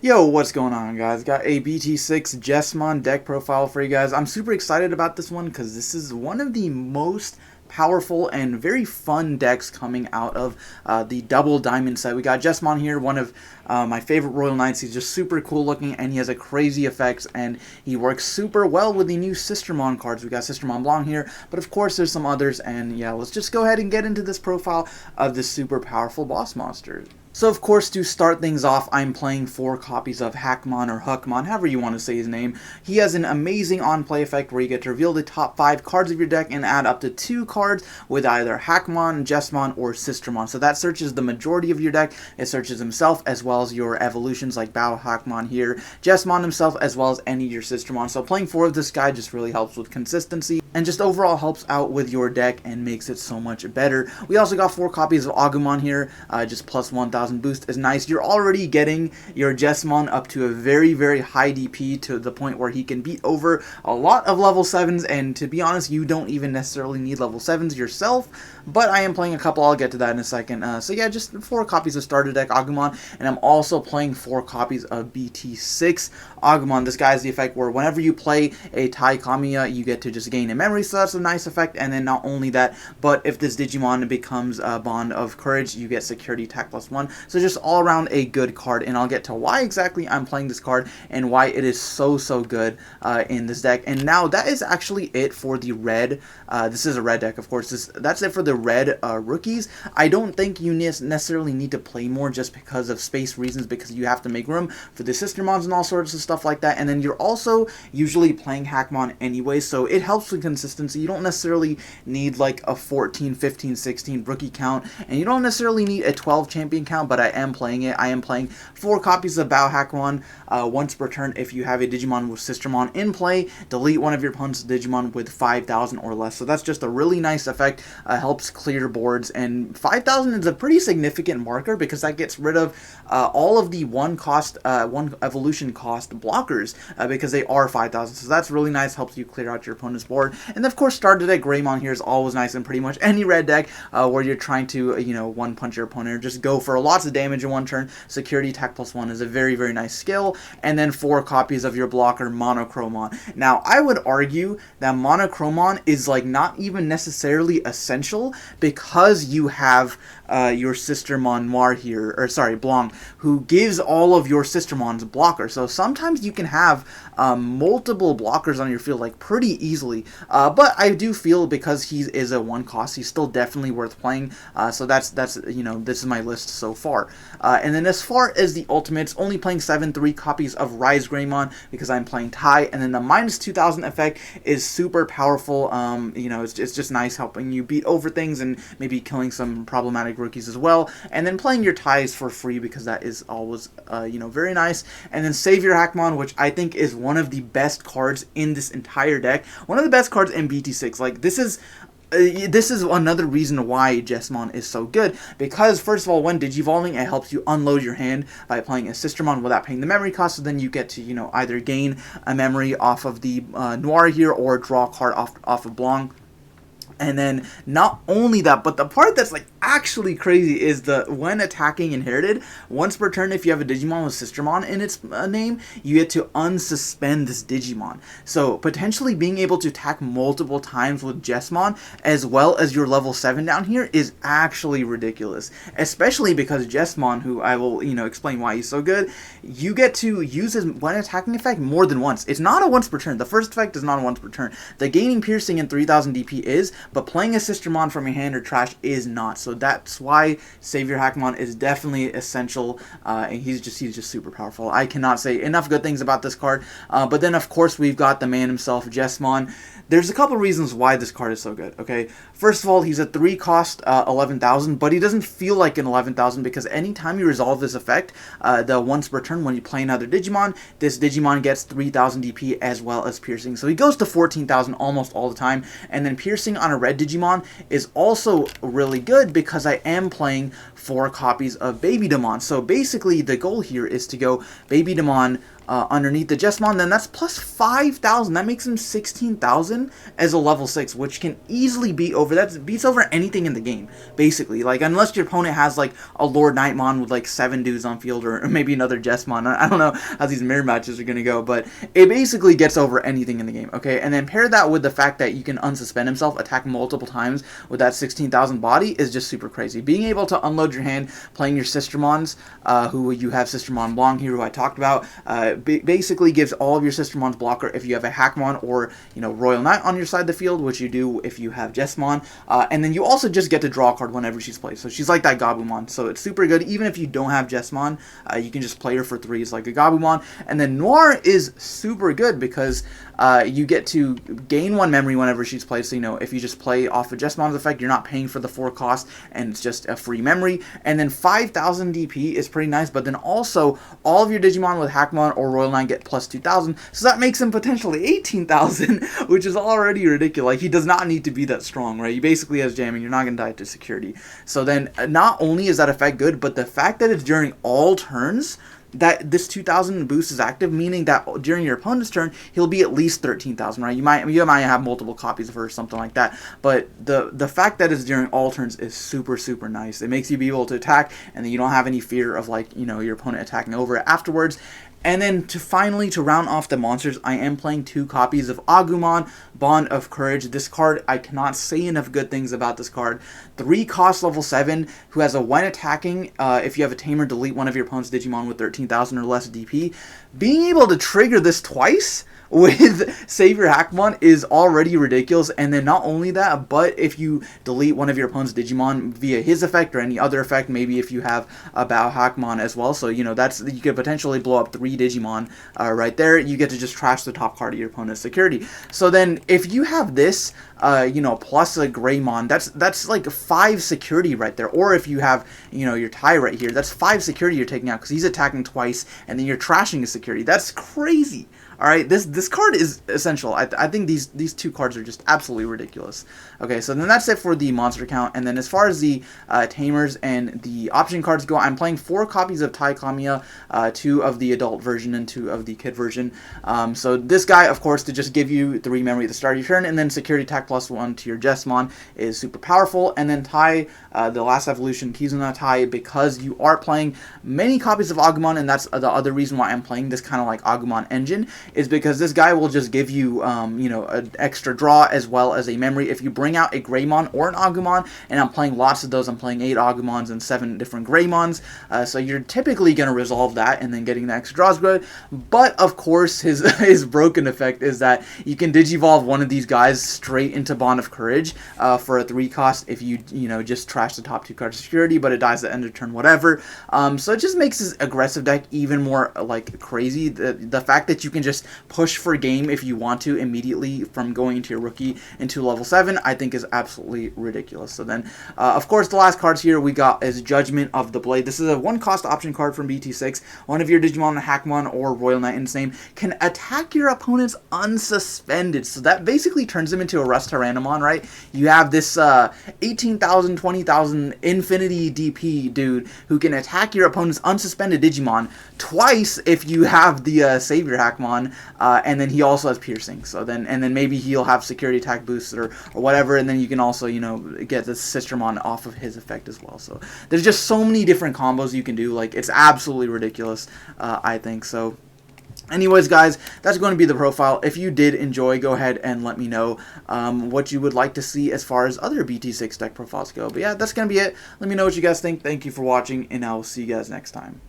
Yo, what's going on, guys? Got a BT6 Jesmon deck profile for you guys. I'm super excited about this one because this is one of the most powerful and very fun decks coming out of the double diamond set. We got Jesmon here, one of my favorite Royal Knights. He's just super cool looking and he has a crazy effects and he works super well with the new Sistermon cards. We got Sistermon Blanc here, but of course there's some others, and yeah, let's just go ahead and get into this profile of this super powerful boss monster. So of course, to start things off, I'm playing 4 copies of Hackmon or Huckmon, however you want to say his name. He has an amazing on-play effect where you get to reveal the top 5 cards of your deck and add up to 2 cards with either Hackmon, Jesmon, or Sistermon. So that searches the majority of your deck. It searches himself as well as your evolutions like Bao Hackmon here, Jesmon himself, as well as any of your Sistermon. So playing 4 of this guy just really helps with consistency and just overall helps out with your deck and makes it so much better. We also got 4 copies of Agumon here, just plus 1000 boost is nice. You're already getting your Jesmon up to a very, very high DP to the point where he can beat over a lot of level 7s, and to be honest, you don't even necessarily need level 7s yourself, but I am playing a couple. I'll get to that in a second. So yeah, just 4 copies of starter deck Agumon, and I'm also playing 4 copies of BT6 Agumon. This guy has the effect where whenever you play a Tai Kamiya, you get to just gain a memory, so that's a nice effect. And then not only that, but if this Digimon becomes a Bond of Courage, you get security attack +1. So just all around a good card, and I'll get to why exactly I'm playing this card and why it is so good in this deck. And now that is actually it for the red. This is a red deck, of course. That's it for the red rookies. I don't think you necessarily need to play more just because of space reasons, because you have to make room for the Sistermons and all sorts of stuff like that. And then you're also usually playing Hackmon anyway, so it helps with consistency. You don't necessarily need like a 14, 15, 16 rookie count, and you don't necessarily need a 12 champion count, but I am playing it. I am playing 4 copies of Bao Hackmon once per turn. If you have a Digimon with Sistermon in play, delete one of your opponent's Digimon with 5,000 or less. So that's just a really nice effect. Helps clear boards, and 5,000 is a pretty significant marker because that gets rid of all of the one evolution cost blockers because they are 5,000. So that's really nice. Helps you clear out your opponent's board. And of course, starter deck Greymon here is always nice in pretty much any red deck where you're trying to one punch your opponent or just go for lots of damage in one turn. Security attack +1 is a very nice skill. And then 4 copies of your blocker Monochromon. Now I would argue that Monochromon is like not even necessarily essential because you have your Sistermon Noir here, or sorry, Blanc, who gives all of your Sistermons blocker. So sometimes you can have multiple blockers on your field like pretty easily. But I do feel because he is a 1 cost, he's still definitely worth playing. So that's this is my list so far. And then as far as the ultimates, only playing 3 copies of Rise Greymon because I'm playing Tai. And then the -2000 effect is super powerful. It's just nice helping you beat over things and maybe killing some problematic rookies as well. And then playing your Tais for free because that is always very nice. And then Savior Hackmon, which I think is one of the best cards in this entire deck. One of the best cards in BT6. Like this is another reason why Jesmon is so good, because first of all, when digivolving, it helps you unload your hand by playing a Sistermon without paying the memory cost, so then you get to either gain a memory off of the Noir here or draw a card off of Blanc. And then not only that, but the part that's like actually crazy is when attacking inherited, once per turn, if you have a Digimon with Sistermon in its name, you get to unsuspend this Digimon. So potentially being able to attack multiple times with Jesmon as well as your level 7 down here is actually ridiculous. Especially because Jesmon, who I will explain why he's so good, you get to use his when attacking effect more than once. It's not a once per turn. The first effect is not a once per turn. The gaining piercing and 3000 DP is, but playing a Sistermon from your hand or trash is not. So that's why Savior Hackmon is definitely essential, and he's just super powerful. I cannot say enough good things about this card. But then of course we've got the man himself, Jesmon. There's a couple reasons why this card is so good, okay? First of all, he's a 3 cost 11,000, but he doesn't feel like an 11,000 because anytime you resolve this effect, the once per turn when you play another Digimon, this Digimon gets 3000 DP as well as piercing. So he goes to 14,000 almost all the time, and then piercing on a red Digimon is also really good because I am playing 4 copies of Baby Digimon. So basically the goal here is to go Baby Digimon underneath the Jesmon, then that's plus 5,000. That makes him 16,000 as a level 6, which can easily beat over, that beats over anything in the game, basically. Like, unless your opponent has, like, a Lord Nightmon with, like, 7 dudes on field, or maybe another Jesmon. I don't know how these mirror matches are going to go, but it basically gets over anything in the game, okay? And then pair that with the fact that you can unsuspend himself, attack multiple times with that 16,000 body is just super crazy. Being able to unload your hand, playing your Sistermons, who you have Sistermon Blanc here, who I talked about, basically gives all of your Sistermon's blocker if you have a Hackmon or, you know, Royal Knight on your side of the field, which you do if you have Jesmon, and then you also just get to draw a card whenever she's played. So she's like that Gabumon, so it's super good. Even if you don't have Jesmon, you can just play her for 3s like a Gabumon. And then Noir is super good because you get to gain 1 memory whenever she's played, so, you know, if you just play off of Jesmon's effect, you're not paying for the 4 cost, and it's just a free memory. And then 5,000 DP is pretty nice, but then also all of your Digimon with Hackmon or Royal Knight get plus 2,000, so that makes him potentially 18,000, which is already ridiculous. Like, he does not need to be that strong, right? He basically has jamming, you're not going to die to security. So then, not only is that effect good, but the fact that it's during all turns, that this 2,000 boost is active, meaning that during your opponent's turn, he'll be at least 13,000, right? You might have multiple copies of her or something like that, but the fact that it's during all turns is super, super nice. It makes you be able to attack, and then you don't have any fear of, like, you know, your opponent attacking over it afterwards. And then to round off the monsters, I am playing 2 copies of Agumon, Bond of Courage. This card, I cannot say enough good things about this card. 3 cost level 7, who has a when attacking, if you have a tamer, delete one of your opponent's Digimon with 13,000 or less DP. Being able to trigger this twice with Savior Hackmon is already ridiculous, and then not only that, but if you delete one of your opponent's Digimon via his effect or any other effect, maybe if you have a Bao Hackmon as well, so, you know, that's, you could potentially blow up 3 Digimon right there. You get to just trash the top card of your opponent's security. So then if you have this, you know, plus a Greymon, that's like 5 security right there. Or if you have, you know, your tie right here, that's 5 security you're taking out because he's attacking twice, and then you're trashing his security. That's crazy. All right, this card is essential. I think these 2 cards are just absolutely ridiculous. Okay, so then that's it for the monster count. And then as far as the tamers and the option cards go, I'm playing 4 copies of Tai Kamiya, 2 of the adult version and 2 of the kid version. So this guy, of course, to just give you 3 memory at the start of your turn, and then security attack plus 1 to your Jesmon is super powerful. And then Tai, the last evolution, Kizuna Tai, because you are playing many copies of Agumon, and that's the other reason why I'm playing this kind of like Agumon engine, is because this guy will just give you, you know, an extra draw as well as a memory. If you bring out a Greymon or an Agumon, and I'm playing lots of those, I'm playing 8 Agumons and 7 different Greymons, so you're typically going to resolve that, and then getting the extra draws good. But, of course, his broken effect is that you can Digivolve one of these guys straight into Bond of Courage for a 3 cost if you know, just trash the top 2 cards of security, but it dies at end of turn, whatever. So it just makes this aggressive deck even more, like, crazy. The fact that you can just push for game if you want to immediately from going into your rookie into level 7, I think is absolutely ridiculous. So then, of course, the last cards here we got is Judgment of the Blade. This is a 1 cost option card from BT6. One of your Digimon, Hackmon, or Royal Knight in its name can attack your opponents unsuspended. So that basically turns them into a Rust Tyrannomon, right? You have this 18,000, 20,000 infinity DP dude who can attack your opponent's unsuspended Digimon twice if you have the Savior Hackmon, and then he also has piercing. So then, and then maybe he'll have security attack boosts or whatever, and then you can also, you know, get the Sistermon off of his effect as well. So there's just so many different combos you can do. Like, it's absolutely ridiculous, I think. So anyways, guys, that's going to be the profile. If you did enjoy, go ahead and let me know what you would like to see as far as other BT6 deck profiles go. But yeah, that's going to be it. Let me know what you guys think. Thank you for watching, and I will see you guys next time.